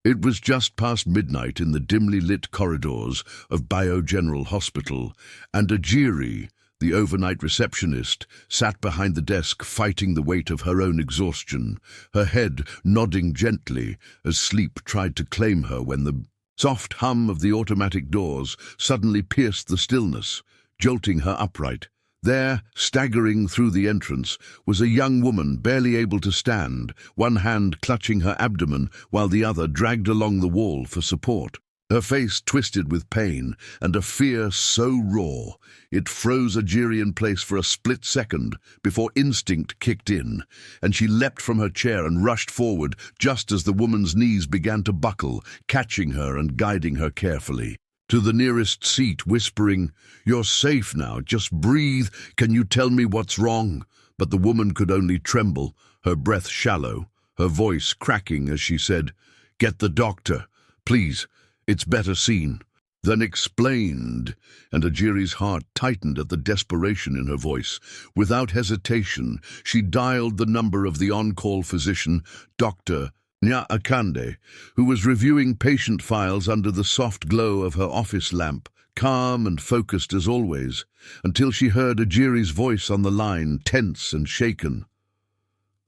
It was just past midnight in the dimly lit corridors of Bayo General Hospital, and Ajiri, the overnight receptionist, sat behind the desk fighting the weight of her own exhaustion, her head nodding gently as sleep tried to claim her when the soft hum of the automatic doors suddenly pierced the stillness, jolting her upright. There, staggering through the entrance, was a young woman barely able to stand, one hand clutching her abdomen while the other dragged along the wall for support. Her face twisted with pain and a fear so raw it froze Ajiri in place for a split second before instinct kicked in, and she leapt from her chair and rushed forward just as the woman's knees began to buckle, catching her and guiding her carefully to the nearest seat, whispering, "You're safe now, just breathe, can you tell me what's wrong?" But the woman could only tremble, her breath shallow, her voice cracking as she said, "Get the doctor, please, it's better seen than explained," and Ajiri's heart tightened at the desperation in her voice. Without hesitation, she dialed the number of the on-call physician, Dr. Nya Akande, who was reviewing patient files under the soft glow of her office lamp, calm and focused as always, until she heard Ajiri's voice on the line, tense and shaken.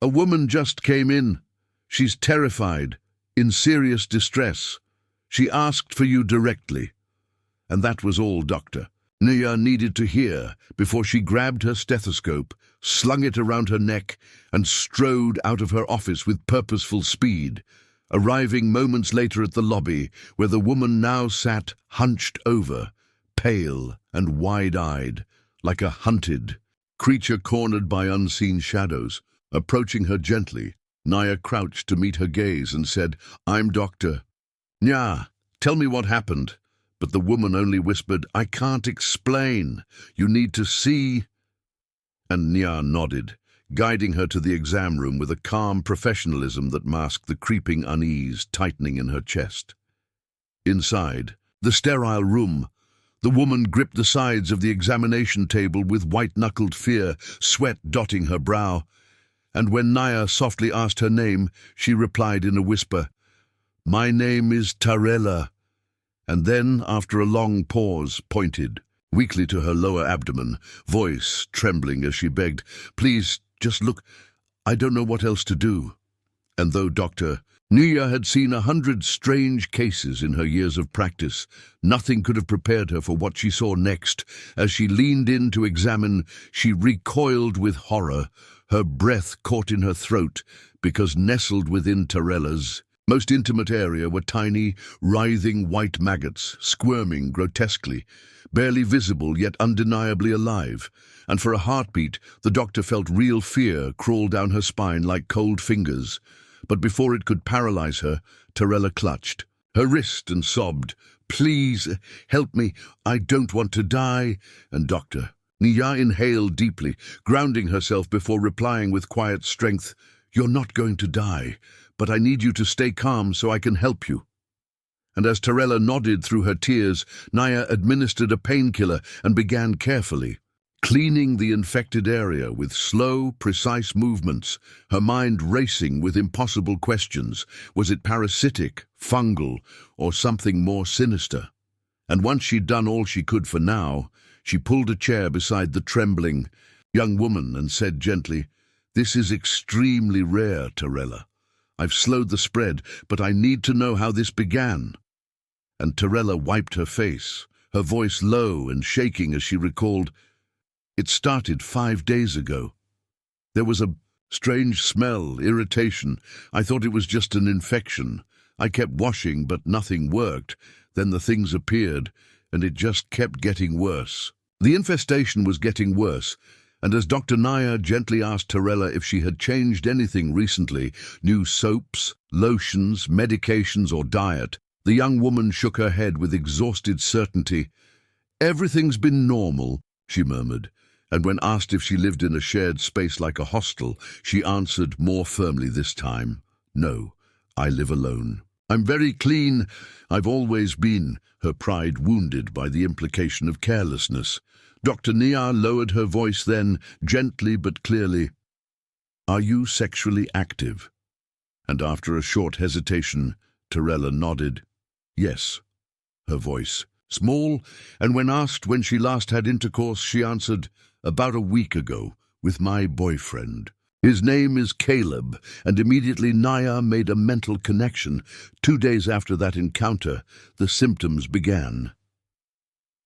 "A woman just came in. She's terrified, in serious distress. She asked for you directly." And that was all Dr. Nya needed to hear before she grabbed her stethoscope, slung it around her neck, and strode out of her office with purposeful speed, arriving moments later at the lobby, where the woman now sat hunched over, pale and wide-eyed, like a hunted creature cornered by unseen shadows. Approaching her gently, Nya crouched to meet her gaze and said, "I'm Dr. Nya, tell me what happened." But the woman only whispered, "I can't explain. You need to see." And Nya nodded, guiding her to the exam room with a calm professionalism that masked the creeping unease tightening in her chest. Inside, the sterile room, the woman gripped the sides of the examination table with white-knuckled fear, sweat dotting her brow. And when Nya softly asked her name, she replied in a whisper, "My name is Tarella." And then, after a long pause, pointed weakly to her lower abdomen, voice trembling as she begged, "Please, just look. I don't know what else to do." And though Dr. Nya had seen 100 strange cases in her years of practice, nothing could have prepared her for what she saw next. As she leaned in to examine, she recoiled with horror, her breath caught in her throat, because nestled within Tarella's most intimate area were tiny, writhing white maggots, squirming grotesquely, barely visible yet undeniably alive. And for a heartbeat, the doctor felt real fear crawl down her spine like cold fingers. But before it could paralyze her, Tarella clutched her wrist and sobbed, "Please, help me, I don't want to die." And Dr. Nya inhaled deeply, grounding herself before replying with quiet strength, "You're not going to die, but I need you to stay calm so I can help you." And as Tarella nodded through her tears, Nya administered a painkiller and began carefully, cleaning the infected area with slow, precise movements, her mind racing with impossible questions. Was it parasitic, fungal, or something more sinister? And once she'd done all she could for now, she pulled a chair beside the trembling young woman and said gently, "This is extremely rare, Tarella. I've slowed the spread, but I need to know how this began." And Tarella wiped her face, her voice low and shaking as she recalled, "It started 5 days ago. There was a strange smell, irritation. I thought it was just an infection. I kept washing, but nothing worked. Then the things appeared, and it just kept getting worse." The infestation was getting worse, and as Dr. Nya gently asked Tarella if she had changed anything recently, new soaps, lotions, medications, or diet, the young woman shook her head with exhausted certainty. "Everything's been normal," she murmured, and when asked if she lived in a shared space like a hostel, she answered more firmly this time, "No, I live alone. I'm very clean. I've always been," her pride wounded by the implication of carelessness. Dr. Nya lowered her voice then, gently but clearly, "Are you sexually active?" And after a short hesitation, Torella nodded. Yes, her voice, small, and when asked when she last had intercourse, she answered, about a week ago, with my boyfriend. His name is Caleb, and immediately Naya made a mental connection. 2 days after that encounter, the symptoms began.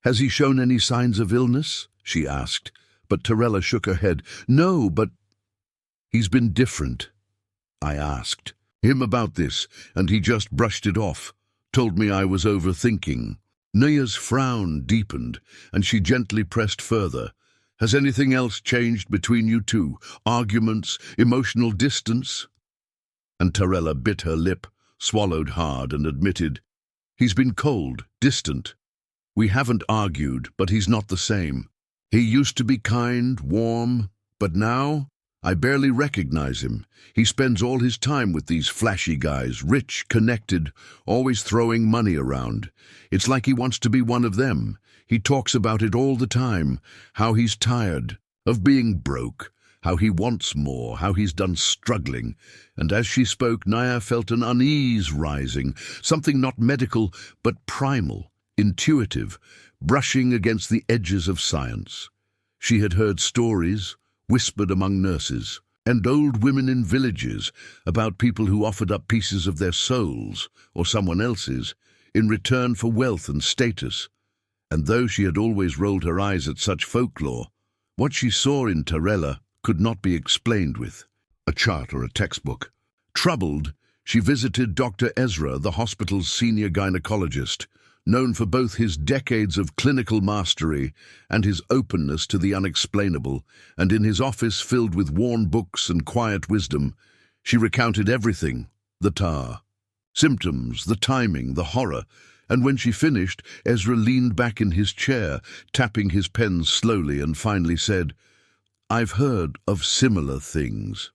Has he shown any signs of illness? She asked, but Torella shook her head. No, but he's been different. I asked him about this, and he just brushed it off, told me I was overthinking. Naya's frown deepened, and she gently pressed further. Has anything else changed between you two? Arguments, emotional distance? And Torella bit her lip, swallowed hard, and admitted, he's been cold, distant. We haven't argued, but he's not the same. He used to be kind, warm, but now I barely recognize him. He spends all his time with these flashy guys, rich, connected, always throwing money around. It's like he wants to be one of them. He talks about it all the time, how he's tired of being broke, how he wants more, how he's done struggling. And as she spoke, Naya felt an unease rising, something not medical, but primal, intuitive, brushing against the edges of science. She had heard stories, whispered among nurses, and old women in villages about people who offered up pieces of their souls, or someone else's, in return for wealth and status. And though she had always rolled her eyes at such folklore, what she saw in Torella could not be explained with a chart or a textbook. Troubled, she visited Dr. Ezra, the hospital's senior gynecologist, known for both his decades of clinical mastery and his openness to the unexplainable, and in his office filled with worn books and quiet wisdom, she recounted everything, the tar, symptoms, the timing, the horror, and when she finished, Ezra leaned back in his chair, tapping his pen slowly, and finally said, I've heard of similar things.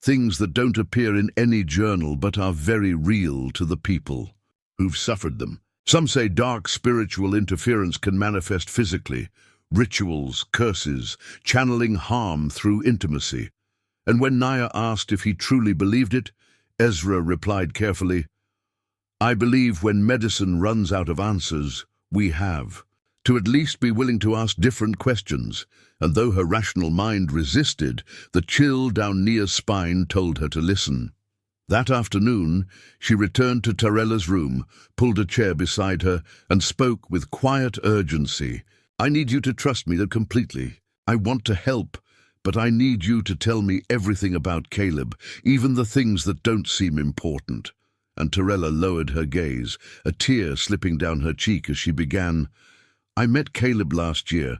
Things that don't appear in any journal but are very real to the people who've suffered them. Some say dark spiritual interference can manifest physically, rituals, curses, channeling harm through intimacy. And when Naya asked if he truly believed it, Ezra replied carefully, I believe when medicine runs out of answers, we have to at least be willing to ask different questions, and though her rational mind resisted, the chill down Nia's spine told her to listen. That afternoon, she returned to Torella's room, pulled a chair beside her, and spoke with quiet urgency. I need you to trust me completely. I want to help, but I need you to tell me everything about Caleb, even the things that don't seem important. And Torella lowered her gaze, a tear slipping down her cheek as she began. I met Caleb last year.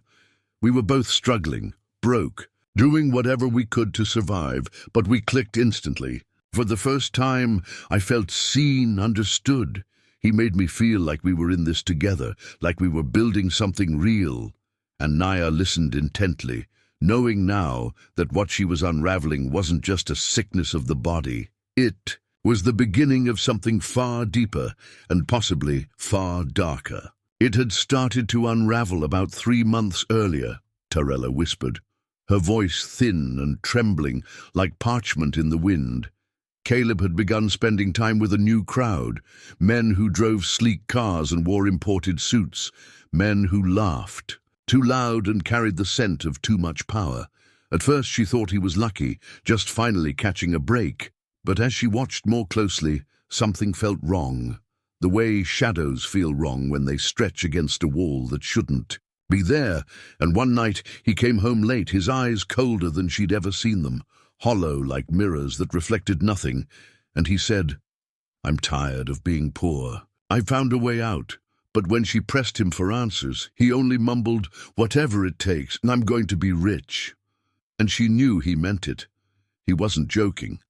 We were both struggling, broke, doing whatever we could to survive, but we clicked instantly. For the first time, I felt seen, understood. He made me feel like we were in this together, like we were building something real. And Naya listened intently, knowing now that what she was unraveling wasn't just a sickness of the body. It was the beginning of something far deeper and possibly far darker. It had started to unravel about 3 months earlier, Torella whispered, her voice thin and trembling like parchment in the wind. Caleb had begun spending time with a new crowd, men who drove sleek cars and wore imported suits, men who laughed too loud and carried the scent of too much power. At first she thought he was lucky, just finally catching a break. But as she watched more closely, something felt wrong. The way shadows feel wrong when they stretch against a wall that shouldn't be there. And one night he came home late, his eyes colder than she'd ever seen them, hollow like mirrors that reflected nothing. And he said, I'm tired of being poor. I found a way out. But when she pressed him for answers, he only mumbled, whatever it takes, and I'm going to be rich. And she knew he meant it. He wasn't joking.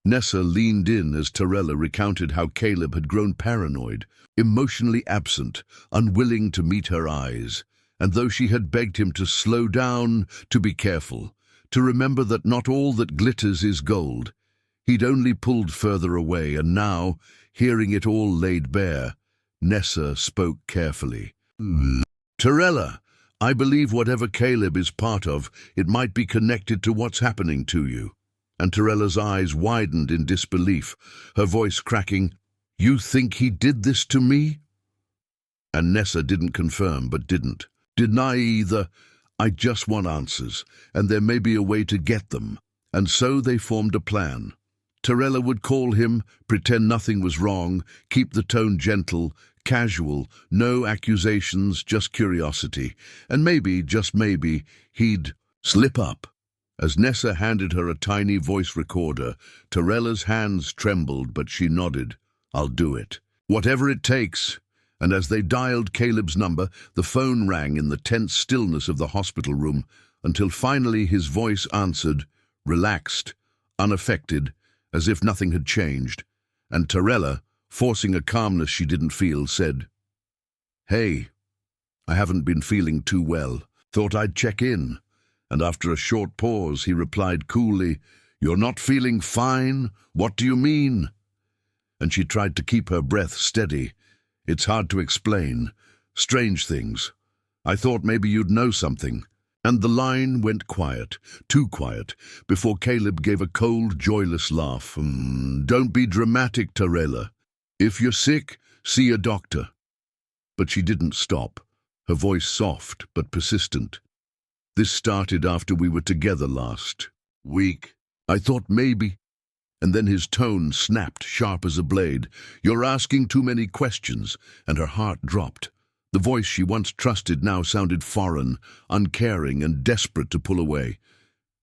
Nessa leaned in as Torella recounted how Caleb had grown paranoid, emotionally absent, unwilling to meet her eyes. And though she had begged him to slow down, to be careful, to remember that not all that glitters is gold, he'd only pulled further away. And now, hearing it all laid bare, Nessa spoke carefully. Torella, I believe whatever Caleb is part of, it might be connected to what's happening to you. And Torella's eyes widened in disbelief, her voice cracking. You think he did this to me?" And Nessa didn't confirm, but didn't deny either. "I just want answers, and there may be a way to get them." And so they formed a plan. Torella would call him, pretend nothing was wrong, keep the tone gentle, casual, no accusations, just curiosity. And maybe, just maybe, he'd slip up. As Nessa handed her a tiny voice recorder, Torella's hands trembled, but she nodded. "I'll do it. Whatever it takes." And as they dialed Caleb's number, the phone rang in the tense stillness of the hospital room, until finally his voice answered, relaxed, unaffected, as if nothing had changed. And Torella, forcing a calmness she didn't feel, said, "Hey, I haven't been feeling too well. Thought I'd check in." And after a short pause, he replied coolly, "You're not feeling fine? What do you mean?" And she tried to keep her breath steady. "It's hard to explain. Strange things. I thought maybe you'd know something." And the line went quiet, too quiet, before Caleb gave a cold, joyless laugh. "Don't be dramatic, Torella. If you're sick, see a doctor." But she didn't stop, her voice soft but persistent. "This started after we were together last week. I thought maybe..." And then his tone snapped, sharp as a blade. "You're asking too many questions," and her heart dropped. The voice she once trusted now sounded foreign, uncaring, and desperate to pull away.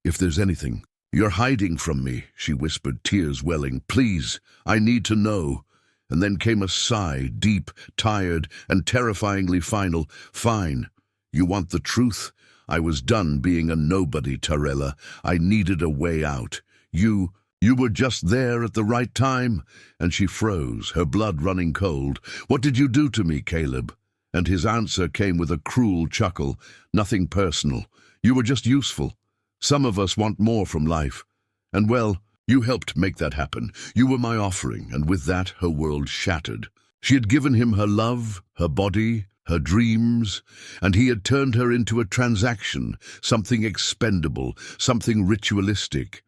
"If there's anything you're hiding from me," she whispered, tears welling, "please, I need to know." And then came a sigh, deep, tired, and terrifyingly final. "Fine. You want the truth? I was done being a nobody, Torella. I needed a way out. You were just there at the right time." And she froze, her blood running cold. "What did you do to me, Caleb?" And his answer came with a cruel chuckle. "Nothing personal. You were just useful. Some of us want more from life. And well, you helped make that happen. You were my offering." And with that, her world shattered. She had given him her love, her body, her dreams, and he had turned her into a transaction, something expendable, something ritualistic.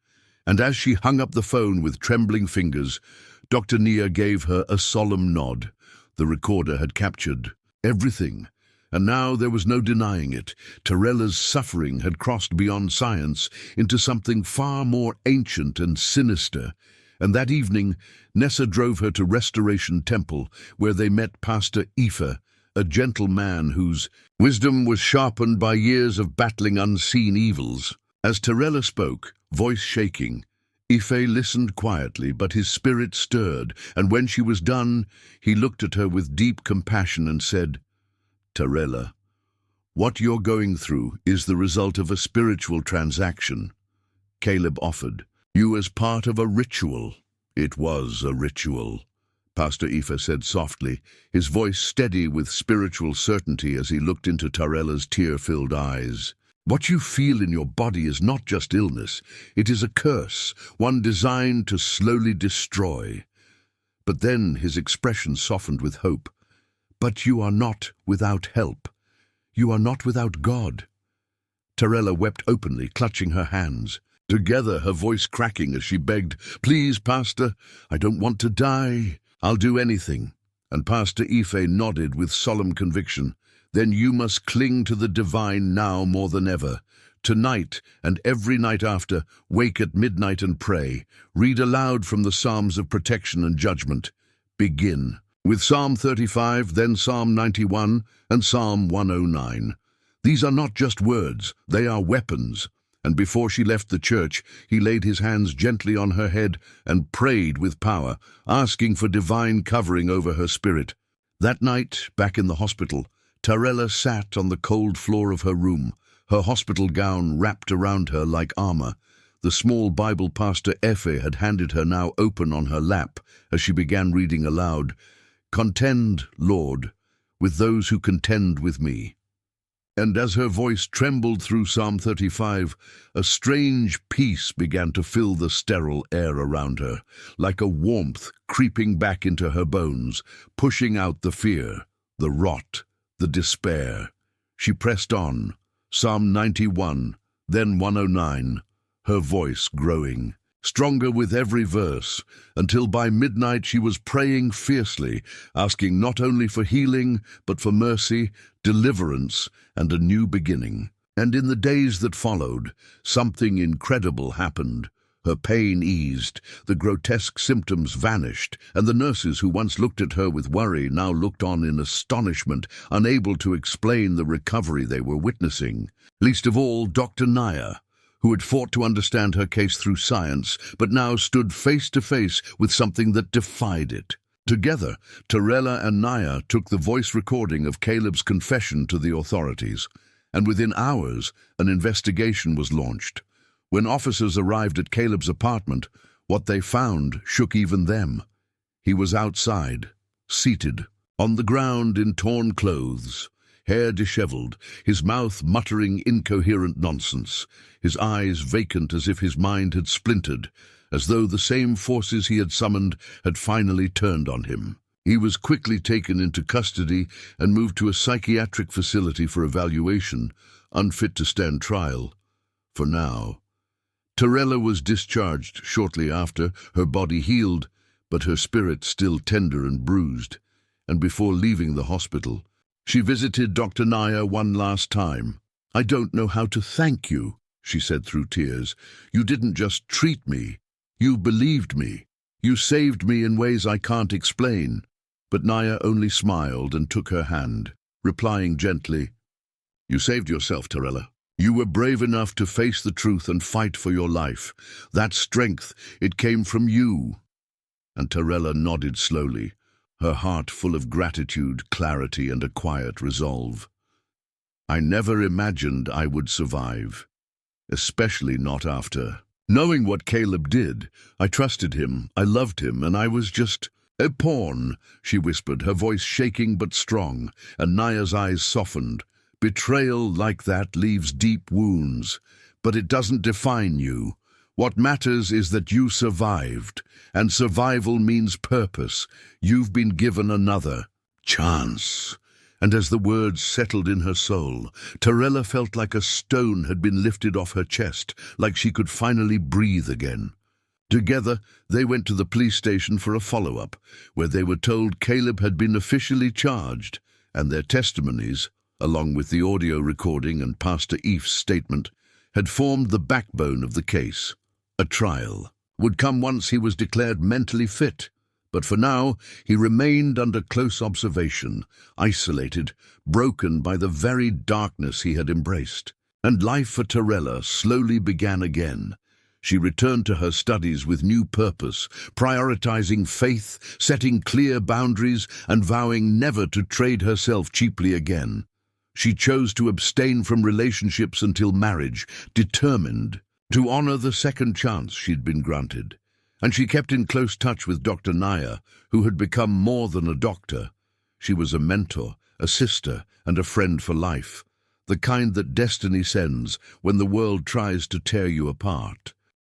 And as she hung up the phone with trembling fingers, Dr. Nia gave her a solemn nod. The recorder had captured everything, and now there was no denying it. Torella's suffering had crossed beyond science into something far more ancient and sinister. And that evening, Nessa drove her to Restoration Temple, where they met Pastor Aoife, a gentle man whose wisdom was sharpened by years of battling unseen evils. As Torella spoke, voice shaking, Aoife listened quietly, but his spirit stirred, and when she was done, he looked at her with deep compassion and said, "Torella, what you're going through is the result of a spiritual transaction." Caleb offered, "You as part of a ritual." "It was a ritual," Pastor Aoife said softly, his voice steady with spiritual certainty as he looked into Torella's tear-filled eyes. "What you feel in your body is not just illness. It is a curse, one designed to slowly destroy." But then his expression softened with hope. "But you are not without help. You are not without God." Torella wept openly, clutching her hands. Together, her voice cracking as she begged, "Please, Pastor, I don't want to die. I'll do anything." And Pastor Aoife nodded with solemn conviction. "Then you must cling to the divine now more than ever. Tonight and every night after, wake at midnight and pray. Read aloud from the Psalms of protection and judgment. Begin with Psalm 35, then Psalm 91, and Psalm 109. These are not just words, they are weapons." And before she left the church, he laid his hands gently on her head and prayed with power, asking for divine covering over her spirit. That night, back in the hospital, Torella sat on the cold floor of her room, her hospital gown wrapped around her like armor. The small Bible Pastor Aoife had handed her now open on her lap as she began reading aloud, "Contend, Lord, with those who contend with me." And as her voice trembled through Psalm 35, a strange peace began to fill the sterile air around her, like a warmth creeping back into her bones, pushing out the fear, the rot, the despair. She pressed on, Psalm 91, then 109, her voice growing. stronger with every verse, until by midnight she was praying fiercely, asking not only for healing, but for mercy, deliverance, and a new beginning. And in the days that followed, something incredible happened. Her pain eased, the grotesque symptoms vanished, and the nurses who once looked at her with worry now looked on in astonishment, unable to explain the recovery they were witnessing. Least of all, Dr. Naya, who had fought to understand her case through science, but now stood face to face with something that defied it. Together, Torella and Naya took the voice recording of Caleb's confession to the authorities, and within hours, an investigation was launched. When officers arrived at Caleb's apartment, what they found shook even them. He was outside, seated, on the ground in torn clothes, hair disheveled, his mouth muttering incoherent nonsense, his eyes vacant as if his mind had splintered, as though the same forces he had summoned had finally turned on him. He was quickly taken into custody and moved to a psychiatric facility for evaluation, unfit to stand trial. For now. Torella was discharged shortly after, her body healed, but her spirit still tender and bruised, and before leaving the hospital, she visited Dr. Naya one last time. "I don't know how to thank you," she said through tears. "You didn't just treat me. You believed me. You saved me in ways I can't explain." But Naya only smiled and took her hand, replying gently, "You saved yourself, Torella. You were brave enough to face the truth and fight for your life. That strength, it came from you." And Torella nodded slowly, her heart full of gratitude, clarity, and a quiet resolve. "I never imagined I would survive, especially not after. Knowing what Caleb did, I trusted him, I loved him, and I was just a pawn," she whispered, her voice shaking but strong, and Naya's eyes softened. "Betrayal like that leaves deep wounds, but it doesn't define you. What matters is that you survived, and survival means purpose. You've been given another chance." And as the words settled in her soul, Torella felt like a stone had been lifted off her chest, like she could finally breathe again. Together, they went to the police station for a follow-up, where they were told Caleb had been officially charged, and their testimonies, along with the audio recording and Pastor Eve's statement, had formed the backbone of the case. A trial would come once he was declared mentally fit, but for now he remained under close observation, isolated, broken by the very darkness he had embraced. And life for Torella slowly began again. She returned to her studies with new purpose, prioritizing faith, setting clear boundaries, and vowing never to trade herself cheaply again. She chose to abstain from relationships until marriage, determined to honor the second chance she'd been granted. And she kept in close touch with Dr. Naya, who had become more than a doctor. She was a mentor, a sister, and a friend for life, the kind that destiny sends when the world tries to tear you apart.